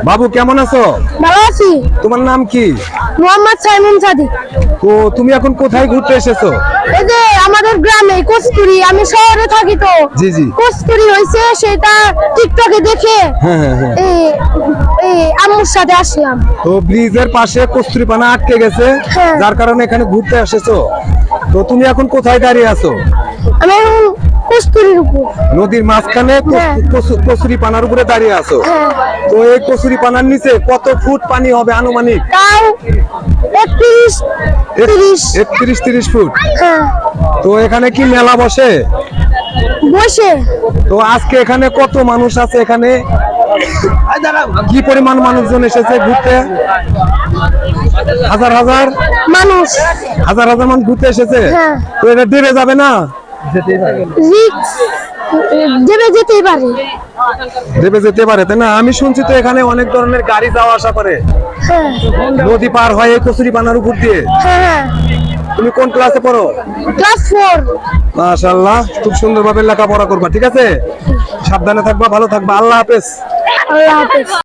বাবু কেমন আছো? ভালো আছি। তোমার নাম কি? মোহাম্মদ সাইমুন সাদিক। তো তুমি এখন কোথায় ঘুরতে এসেছো? এই যে আমাদের গ্রামে কস্তুরি, আমি শহরে থাকি তো। জি জি। কস্তুরি হয়েছে সেটা টিকটকে দেখে হ্যাঁ। এই এই আম্মুর সাথে আসলাম। তো ব্রিজের পাশে কস্তুরীপানা আটকে গেছে, হ্যাঁ। যার কারণে এখানে ঘুরতে এসেছো। তো তুমি এখন কোথায় দাঁড়িয়ে আছো? আমি এখন কস্তুরির উপর। নদীর মাঝখানে হ্যাঁ। কচুরিপানার উপরে দাঁড়িয়ে আছো। হ্যাঁ। তো এই কচুরিপানার নিচে কত ফুট পানি হবে আনুমানিক? তাও 31-30 ফুট। হ্যাঁ। তো এখানে কি মেলা বসে? বসে। তো আজকে এখানে কত মানুষ আছে? এখানে কি পরিমাণ মানুষজন এসেছে ঘুরতে? হাজার হাজার মানুষ। মানুষ ঘুরতে এসেছে। হ্যাঁ। তো এটা ডেবে যাবে না? রিক্স দেবে যেতেই পারে। ডেবে যেতে পারে, তাই না? আমি শুনছি তো এখানে অনেক ধরনের গাড়ি যাওয়া আসা করে, হ্যাঁ নদী পার হয় এই কচুরিপানার উপর দিয়ে। হ্যাঁ। তুমি কোন ক্লাসে পড়ো? ক্লাস 4। মাশাআল্লাহ, খুব সুন্দরভাবে লেখাপড়া করবা, ঠিক আছে? সাবধানে থাকবা, ভালো থাকবা। আল্লাহ হাফেজ। আল্লাহ হাফেজ।